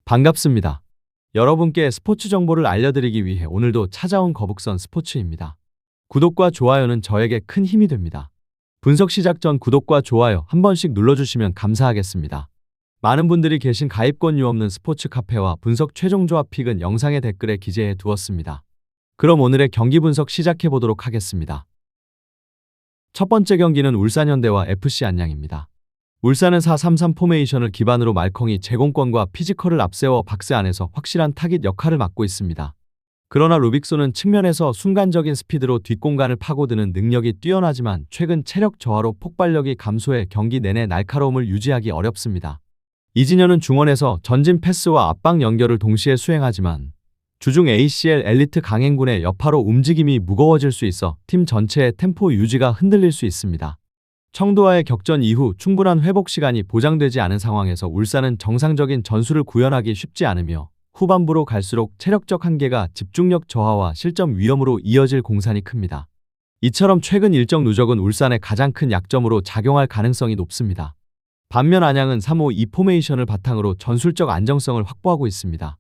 반갑습니다. 여러분께 스포츠 정보를 알려드리기 위해 오늘도 찾아온 거북선 스포츠입니다. 구독과 좋아요는 저에게 큰 힘이 됩니다. 분석 시작 전 구독과 좋아요 한 번씩 눌러주시면 감사하겠습니다. 많은 분들이 계신 가입권유 없는 스포츠 카페와 분석 최종 조합 픽은 영상의 댓글에 기재해 두었습니다. 그럼 오늘의 경기 분석 시작해 보도록 하겠습니다. 첫 번째 경기는 울산현대와 FC 안양입니다. 울산은 4-3-3 포메이션을 기반으로 말컹이 제공권과 피지컬을 앞세워 박스 안에서 확실한 타깃 역할을 맡고 있습니다. 그러나 루빅소는 측면에서 순간적인 스피드로 뒷공간을 파고드는 능력이 뛰어나지만 최근 체력 저하로 폭발력이 감소해 경기 내내 날카로움을 유지하기 어렵습니다. 이진현은 중원에서 전진 패스와 압박 연결을 동시에 수행하지만 주중 ACL 엘리트 강행군의 여파로 움직임이 무거워질 수 있어 팀 전체의 템포 유지가 흔들릴 수 있습니다. 청도와의 격전 이후 충분한 회복 시간이 보장되지 않은 상황에서 울산은 정상적인 전술을 구현하기 쉽지 않으며 후반부로 갈수록 체력적 한계가 집중력 저하와 실점 위험으로 이어질 공산이 큽니다. 이처럼 최근 일정 누적은 울산의 가장 큰 약점으로 작용할 가능성이 높습니다. 반면 안양은 3-5-2 포메이션을 바탕으로 전술적 안정성을 확보하고 있습니다.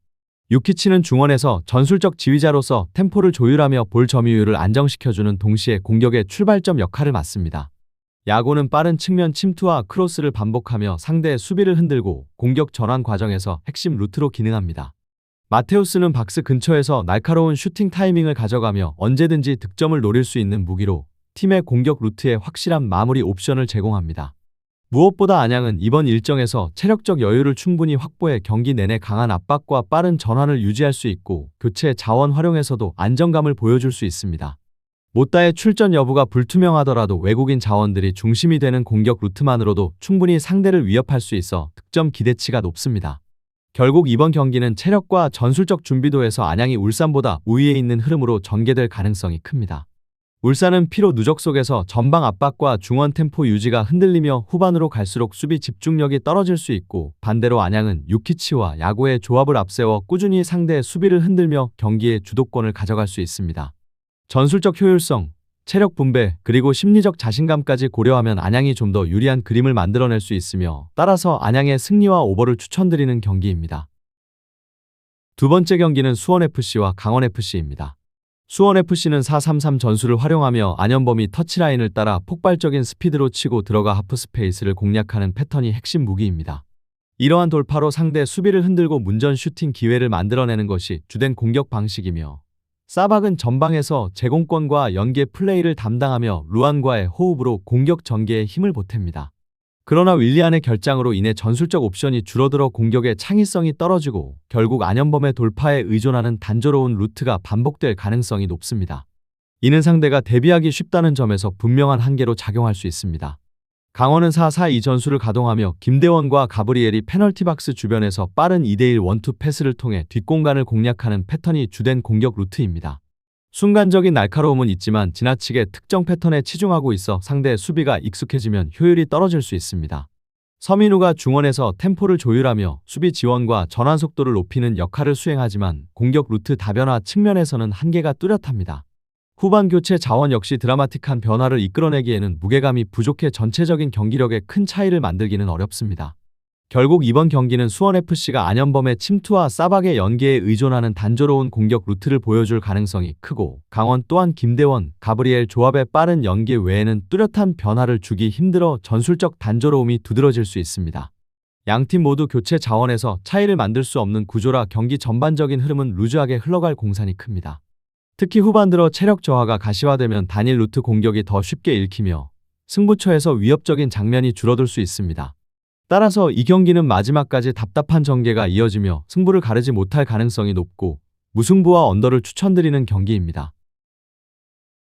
유키치는 중원에서 전술적 지휘자로서 템포를 조율하며 볼 점유율을 안정시켜주는 동시에 공격의 출발점 역할을 맡습니다. 야구는 빠른 측면 침투와 크로스를 반복하며 상대의 수비를 흔들고 공격 전환 과정에서 핵심 루트로 기능합니다. 마테우스는 박스 근처에서 날카로운 슈팅 타이밍을 가져가며 언제든지 득점을 노릴 수 있는 무기로 팀의 공격 루트에 확실한 마무리 옵션을 제공합니다. 무엇보다 안양은 이번 일정에서 체력적 여유를 충분히 확보해 경기 내내 강한 압박과 빠른 전환을 유지할 수 있고 교체 자원 활용에서도 안정감을 보여줄 수 있습니다. 못다의 출전 여부가 불투명하더라도 외국인 자원들이 중심이 되는 공격 루트만으로도 충분히 상대를 위협할 수 있어 득점 기대치가 높습니다. 결국 이번 경기는 체력과 전술적 준비도에서 안양이 울산보다 우위에 있는 흐름으로 전개될 가능성이 큽니다. 울산은 피로 누적 속에서 전방 압박과 중원 템포 유지가 흔들리며 후반으로 갈수록 수비 집중력이 떨어질 수 있고 반대로 안양은 유키치와 야구의 조합을 앞세워 꾸준히 상대의 수비를 흔들며 경기의 주도권을 가져갈 수 있습니다. 전술적 효율성, 체력 분배, 그리고 심리적 자신감까지 고려하면 안양이 좀 더 유리한 그림을 만들어낼 수 있으며 따라서 안양의 승리와 오버를 추천드리는 경기입니다. 두 번째 경기는 수원FC와 강원FC입니다. 수원FC는 4-3-3 전술을 활용하며 안현범이 터치라인을 따라 폭발적인 스피드로 치고 들어가 하프스페이스를 공략하는 패턴이 핵심 무기입니다. 이러한 돌파로 상대 수비를 흔들고 문전 슈팅 기회를 만들어내는 것이 주된 공격 방식이며 사박은 전방에서 제공권과 연계 플레이를 담당하며 루안과의 호흡으로 공격 전개에 힘을 보탭니다. 그러나 윌리안의 결장으로 인해 전술적 옵션이 줄어들어 공격의 창의성이 떨어지고 결국 안현범의 돌파에 의존하는 단조로운 루트가 반복될 가능성이 높습니다. 이는 상대가 대비하기 쉽다는 점에서 분명한 한계로 작용할 수 있습니다. 강원은 4-4-2 전술을 가동하며 김대원과 가브리엘이 페널티 박스 주변에서 빠른 2대1 원투 패스를 통해 뒷공간을 공략하는 패턴이 주된 공격 루트입니다. 순간적인 날카로움은 있지만 지나치게 특정 패턴에 치중하고 있어 상대의 수비가 익숙해지면 효율이 떨어질 수 있습니다. 서민우가 중원에서 템포를 조율하며 수비 지원과 전환 속도를 높이는 역할을 수행하지만 공격 루트 다변화 측면에서는 한계가 뚜렷합니다. 후반 교체 자원 역시 드라마틱한 변화를 이끌어내기에는 무게감이 부족해 전체적인 경기력에 큰 차이를 만들기는 어렵습니다. 결국 이번 경기는 수원FC가 안현범의 침투와 사박의 연계에 의존하는 단조로운 공격 루트를 보여줄 가능성이 크고 강원 또한 김대원, 가브리엘 조합의 빠른 연계 외에는 뚜렷한 변화를 주기 힘들어 전술적 단조로움이 두드러질 수 있습니다. 양팀 모두 교체 자원에서 차이를 만들 수 없는 구조라 경기 전반적인 흐름은 루즈하게 흘러갈 공산이 큽니다. 특히 후반 들어 체력 저하가 가시화되면 단일 루트 공격이 더 쉽게 읽히며 승부처에서 위협적인 장면이 줄어들 수 있습니다. 따라서 이 경기는 마지막까지 답답한 전개가 이어지며 승부를 가르지 못할 가능성이 높고 무승부와 언더를 추천드리는 경기입니다.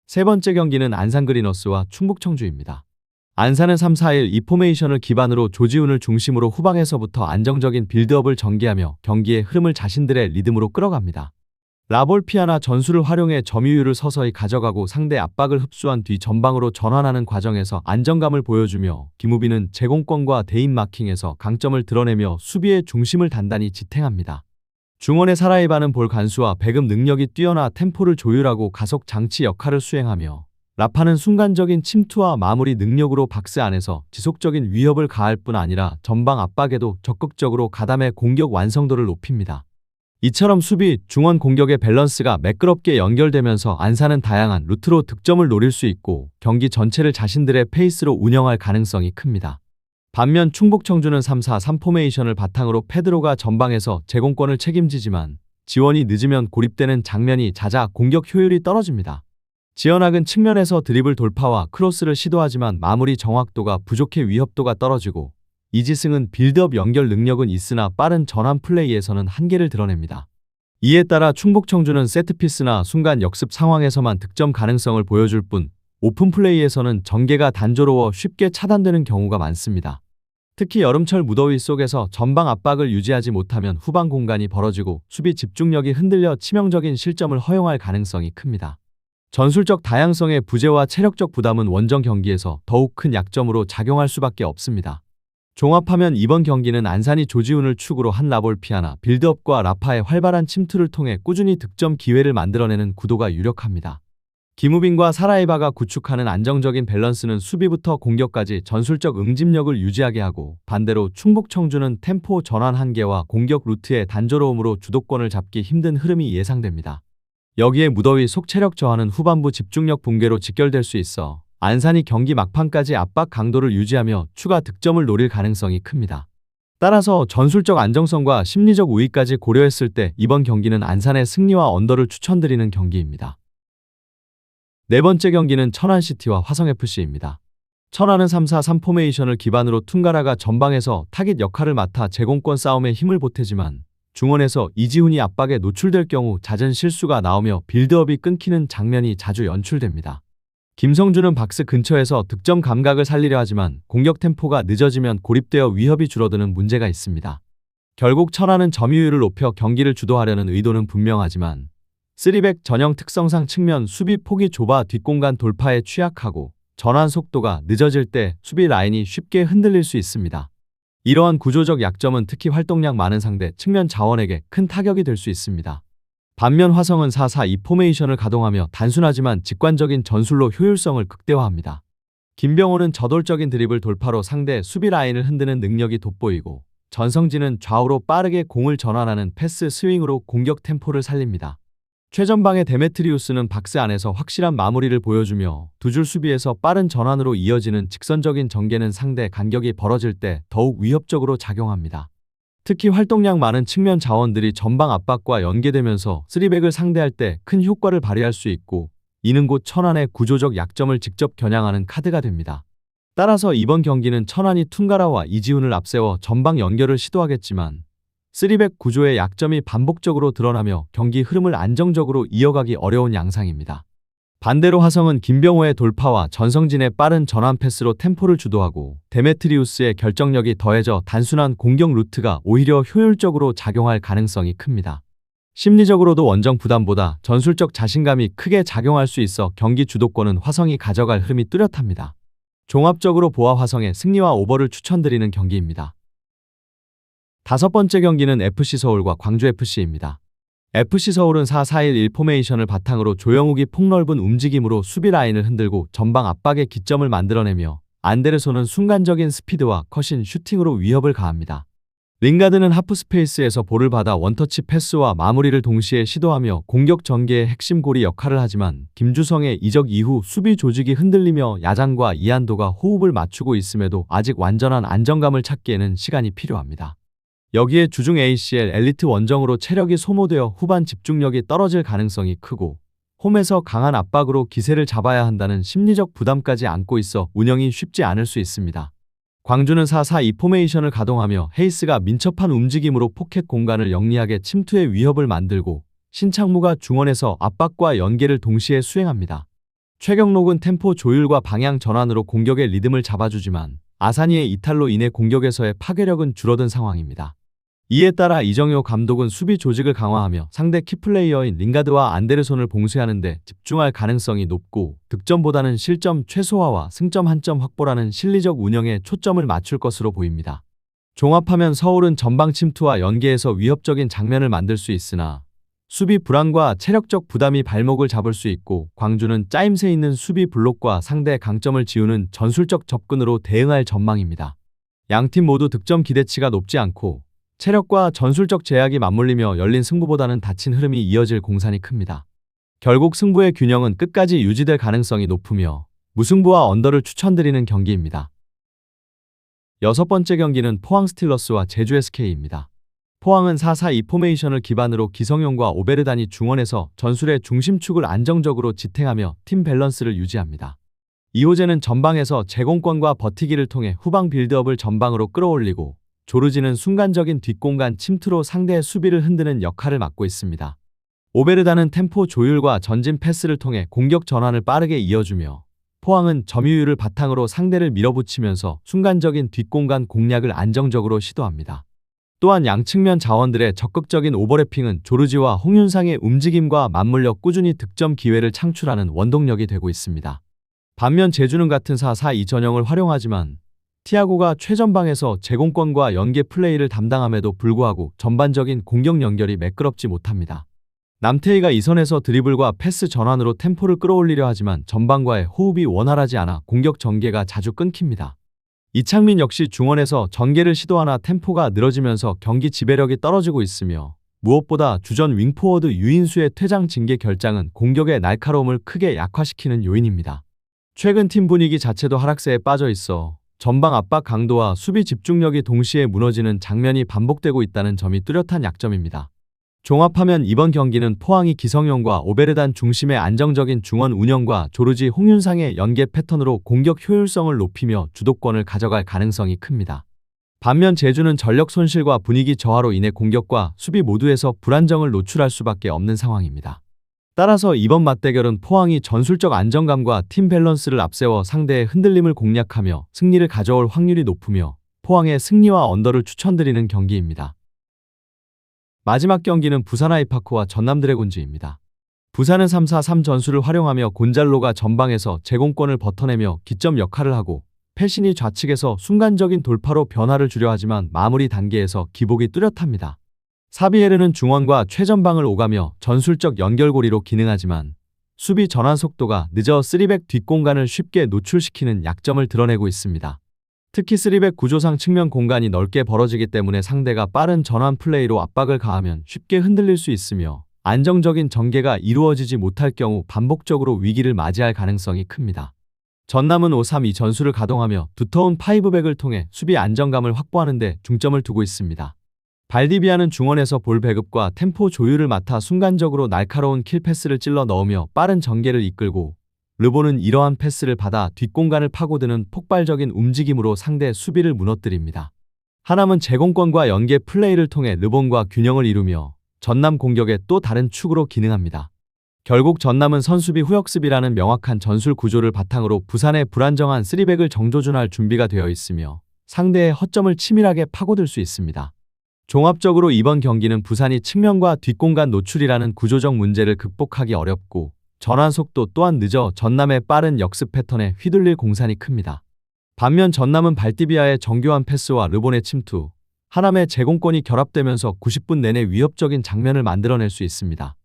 세 번째 경기는 안산 그리너스와 충북 청주입니다. 안산은 3-4-1 포메이션을 기반으로 조지훈을 중심으로 후방에서부터 안정적인 빌드업을 전개하며 경기의 흐름을 자신들의 리듬으로 끌어갑니다. 라볼피아나 전술을 활용해 점유율을 서서히 가져가고 상대 압박을 흡수한 뒤 전방으로 전환하는 과정에서 안정감을 보여주며 김우빈은 제공권과 대인 마킹에서 강점을 드러내며 수비의 중심을 단단히 지탱합니다. 중원의 사라이바는 볼 간수와 배급 능력이 뛰어나 템포를 조율하고 가속 장치 역할을 수행하며 라파는 순간적인 침투와 마무리 능력으로 박스 안에서 지속적인 위협을 가할 뿐 아니라 전방 압박에도 적극적으로 가담해 공격 완성도를 높입니다. 이처럼 수비, 중원 공격의 밸런스가 매끄럽게 연결되면서 안산은 다양한 루트로 득점을 노릴 수 있고 경기 전체를 자신들의 페이스로 운영할 가능성이 큽니다. 반면 충북 청주는 3-4-3 포메이션을 바탕으로 페드로가 전방에서 제공권을 책임지지만 지원이 늦으면 고립되는 장면이 잦아 공격 효율이 떨어집니다. 지현학은 측면에서 드리블 돌파와 크로스를 시도하지만 마무리 정확도가 부족해 위협도가 떨어지고 이지승은 빌드업 연결 능력은 있으나 빠른 전환 플레이에서는 한계를 드러냅니다. 이에 따라 충북 청주는 세트피스나 순간 역습 상황에서만 득점 가능성을 보여줄 뿐 오픈 플레이에서는 전개가 단조로워 쉽게 차단되는 경우가 많습니다. 특히 여름철 무더위 속에서 전방 압박을 유지하지 못하면 후방 공간이 벌어지고 수비 집중력이 흔들려 치명적인 실점을 허용할 가능성이 큽니다. 전술적 다양성의 부재와 체력적 부담은 원정 경기에서 더욱 큰 약점으로 작용할 수밖에 없습니다. 종합하면 이번 경기는 안산이 조지훈을 축으로 한 라볼피아나 빌드업과 라파의 활발한 침투를 통해 꾸준히 득점 기회를 만들어내는 구도가 유력합니다. 김우빈과 사라이바가 구축하는 안정적인 밸런스는 수비부터 공격까지 전술적 응집력을 유지하게 하고 반대로 충북 청주는 템포 전환 한계와 공격 루트의 단조로움으로 주도권을 잡기 힘든 흐름이 예상됩니다. 여기에 무더위 속 체력 저하는 후반부 집중력 붕괴로 직결될 수 있어 안산이 경기 막판까지 압박 강도를 유지하며 추가 득점을 노릴 가능성이 큽니다. 따라서 전술적 안정성과 심리적 우위까지 고려했을 때 이번 경기는 안산의 승리와 언더를 추천드리는 경기입니다. 네 번째 경기는 천안시티와 화성FC입니다. 천안은 3-4-3 포메이션을 기반으로 퉁가라가 전방에서 타깃 역할을 맡아 제공권 싸움에 힘을 보태지만 중원에서 이지훈이 압박에 노출될 경우 잦은 실수가 나오며 빌드업이 끊기는 장면이 자주 연출됩니다. 김성준은 박스 근처에서 득점 감각을 살리려 하지만 공격 템포가 늦어지면 고립되어 위협이 줄어드는 문제가 있습니다. 결국 천안은 점유율을 높여 경기를 주도하려는 의도는 분명하지만 3백 전형 특성상 측면 수비 폭이 좁아 뒷공간 돌파에 취약하고 전환 속도가 늦어질 때 수비 라인이 쉽게 흔들릴 수 있습니다. 이러한 구조적 약점은 특히 활동량 많은 상대 측면 자원에게 큰 타격이 될 수 있습니다. 반면 화성은 4-4-2 포메이션을 가동하며 단순하지만 직관적인 전술로 효율성을 극대화합니다. 김병호는 저돌적인 드리블 돌파로 상대 수비 라인을 흔드는 능력이 돋보이고 전성진은 좌우로 빠르게 공을 전환하는 패스 스윙으로 공격 템포를 살립니다. 최전방의 데메트리우스는 박스 안에서 확실한 마무리를 보여주며 두 줄 수비에서 빠른 전환으로 이어지는 직선적인 전개는 상대 간격이 벌어질 때 더욱 위협적으로 작용합니다. 특히 활동량 많은 측면 자원들이 전방 압박과 연계되면서 3백을 상대할 때 큰 효과를 발휘할 수 있고 이는 곧 천안의 구조적 약점을 직접 겨냥하는 카드가 됩니다. 따라서 이번 경기는 천안이 퉁가라와 이지훈을 앞세워 전방 연결을 시도하겠지만 3백 구조의 약점이 반복적으로 드러나며 경기 흐름을 안정적으로 이어가기 어려운 양상입니다. 반대로 화성은 김병호의 돌파와 전성진의 빠른 전환 패스로 템포를 주도하고 데메트리우스의 결정력이 더해져 단순한 공격 루트가 오히려 효율적으로 작용할 가능성이 큽니다. 심리적으로도 원정 부담보다 전술적 자신감이 크게 작용할 수 있어 경기 주도권은 화성이 가져갈 흐름이 뚜렷합니다. 종합적으로 보아 화성의 승리와 오버를 추천드리는 경기입니다. 다섯 번째 경기는 FC서울과 광주FC입니다. FC서울은 4-4-1-1 포메이션을 바탕으로 조영욱이 폭넓은 움직임으로 수비 라인을 흔들고 전방 압박의 기점을 만들어내며 안데르손은 순간적인 스피드와 컷인 슈팅으로 위협을 가합니다. 링가드는 하프 스페이스에서 볼을 받아 원터치 패스와 마무리를 동시에 시도하며 공격 전개의 핵심 고리 역할을 하지만 김주성의 이적 이후 수비 조직이 흔들리며 야장과 이한도가 호흡을 맞추고 있음에도 아직 완전한 안정감을 찾기에는 시간이 필요합니다. 여기에 주중 ACL 엘리트 원정으로 체력이 소모되어 후반 집중력이 떨어질 가능성이 크고 홈에서 강한 압박으로 기세를 잡아야 한다는 심리적 부담까지 안고 있어 운영이 쉽지 않을 수 있습니다. 광주는 4-4-2 포메이션을 가동하며 헤이스가 민첩한 움직임으로 포켓 공간을 영리하게 침투의 위협을 만들고 신창무가 중원에서 압박과 연계를 동시에 수행합니다. 최경록은 템포 조율과 방향 전환으로 공격의 리듬을 잡아주지만 아사니의 이탈로 인해 공격에서의 파괴력은 줄어든 상황입니다. 이에 따라 이정효 감독은 수비 조직을 강화하며 상대 키플레이어인 링가드와 안데르손을 봉쇄하는 데 집중할 가능성이 높고 득점보다는 실점 최소화와 승점 한 점 확보라는 실리적 운영에 초점을 맞출 것으로 보입니다. 종합하면 서울은 전방 침투와 연계에서 위협적인 장면을 만들 수 있으나 수비 불안과 체력적 부담이 발목을 잡을 수 있고, 광주는 짜임새 있는 수비 블록과 상대의 강점을 지우는 전술적 접근으로 대응할 전망입니다. 양팀 모두 득점 기대치가 높지 않고 체력과 전술적 제약이 맞물리며 열린 승부보다는 닫힌 흐름이 이어질 공산이 큽니다. 결국 승부의 균형은 끝까지 유지될 가능성이 높으며 무승부와 언더를 추천드리는 경기입니다. 여섯 번째 경기는 포항 스틸러스와 제주 SK입니다. 포항은 4-4-2 포메이션을 기반으로 기성용과 오베르단이 중원에서 전술의 중심축을 안정적으로 지탱하며 팀 밸런스를 유지합니다. 이호재는 전방에서 제공권과 버티기를 통해 후방 빌드업을 전방으로 끌어올리고, 조르지는 순간적인 뒷공간 침투로 상대의 수비를 흔드는 역할을 맡고 있습니다. 오베르단은 템포 조율과 전진 패스를 통해 공격 전환을 빠르게 이어주며, 포항은 점유율을 바탕으로 상대를 밀어붙이면서 순간적인 뒷공간 공략을 안정적으로 시도합니다. 또한 양측면 자원들의 적극적인 오버래핑은 조르지와 홍윤상의 움직임과 맞물려 꾸준히 득점 기회를 창출하는 원동력이 되고 있습니다. 반면 제주는 같은 4-4-2 전형을 활용하지만 티아고가 최전방에서 제공권과 연계 플레이를 담당함에도 불구하고 전반적인 공격 연결이 매끄럽지 못합니다. 남태희가 이선에서 드리블과 패스 전환으로 템포를 끌어올리려 하지만 전방과의 호흡이 원활하지 않아 공격 전개가 자주 끊깁니다. 이창민 역시 중원에서 전개를 시도하나 템포가 늘어지면서 경기 지배력이 떨어지고 있으며, 무엇보다 주전 윙포워드 유인수의 퇴장 징계 결장은 공격의 날카로움을 크게 약화시키는 요인입니다. 최근 팀 분위기 자체도 하락세에 빠져 있어 전방 압박 강도와 수비 집중력이 동시에 무너지는 장면이 반복되고 있다는 점이 뚜렷한 약점입니다. 종합하면 이번 경기는 포항이 기성용과 오베르단 중심의 안정적인 중원 운영과 조르지 홍윤상의 연계 패턴으로 공격 효율성을 높이며 주도권을 가져갈 가능성이 큽니다. 반면 제주는 전력 손실과 분위기 저하로 인해 공격과 수비 모두에서 불안정을 노출할 수밖에 없는 상황입니다. 따라서 이번 맞대결은 포항이 전술적 안정감과 팀 밸런스를 앞세워 상대의 흔들림을 공략하며 승리를 가져올 확률이 높으며 포항의 승리와 언더를 추천드리는 경기입니다. 마지막 경기는 부산 아이파크와 전남 드래곤즈입니다. 부산은 3-4-3 전술을 활용하며 곤잘로가 전방에서 제공권을 버텨내며 기점 역할을 하고, 패신이 좌측에서 순간적인 돌파로 변화를 주려 하지만 마무리 단계에서 기복이 뚜렷합니다. 사비에르는 중원과 최전방을 오가며 전술적 연결고리로 기능하지만 수비 전환 속도가 늦어 3백 뒷공간을 쉽게 노출시키는 약점을 드러내고 있습니다. 특히 3백 구조상 측면 공간이 넓게 벌어지기 때문에 상대가 빠른 전환 플레이로 압박을 가하면 쉽게 흔들릴 수 있으며, 안정적인 전개가 이루어지지 못할 경우 반복적으로 위기를 맞이할 가능성이 큽니다. 전남은 5-3-2 전술을 가동하며 두터운 5백을 통해 수비 안정감을 확보하는 데 중점을 두고 있습니다. 발디비아는 중원에서 볼 배급과 템포 조율을 맡아 순간적으로 날카로운 킬 패스를 찔러 넣으며 빠른 전개를 이끌고, 르보는 이러한 패스를 받아 뒷공간을 파고드는 폭발적인 움직임으로 상대 수비를 무너뜨립니다. 하남은 제공권과 연계 플레이를 통해 르본과 균형을 이루며 전남 공격의 또 다른 축으로 기능합니다. 결국 전남은 선수비 후역수비라는 명확한 전술 구조를 바탕으로 부산의 불안정한 3백을 정조준할 준비가 되어 있으며 상대의 허점을 치밀하게 파고들 수 있습니다. 종합적으로 이번 경기는 부산이 측면과 뒷공간 노출이라는 구조적 문제를 극복하기 어렵고, 전환 속도 또한 늦어 전남의 빠른 역습 패턴에 휘둘릴 공산이 큽니다. 반면 전남은 발디비아의 정교한 패스와 르본의 침투, 하남의 제공권이 결합되면서 90분 내내 위협적인 장면을 만들어낼 수 있습니다.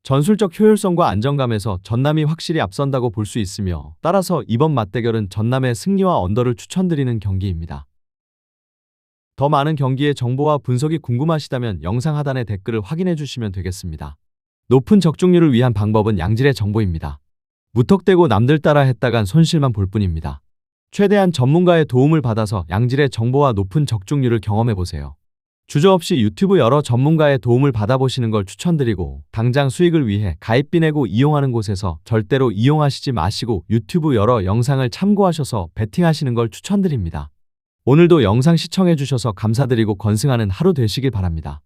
전술적 효율성과 안정감에서 전남이 확실히 앞선다고 볼 수 있으며, 따라서 이번 맞대결은 전남의 승리와 언더를 추천드리는 경기입니다. 더 많은 경기의 정보와 분석이 궁금하시다면 영상 하단의 댓글을 확인해 주시면 되겠습니다. 높은 적중률을 위한 방법은 양질의 정보입니다. 무턱대고 남들 따라 했다간 손실만 볼 뿐입니다. 최대한 전문가의 도움을 받아서 양질의 정보와 높은 적중률을 경험해보세요. 주저없이 유튜브 여러 전문가의 도움을 받아보시는 걸 추천드리고, 당장 수익을 위해 가입비 내고 이용하는 곳에서 절대로 이용하시지 마시고 유튜브 여러 영상을 참고하셔서 베팅하시는 걸 추천드립니다. 오늘도 영상 시청해주셔서 감사드리고 건승하는 하루 되시길 바랍니다.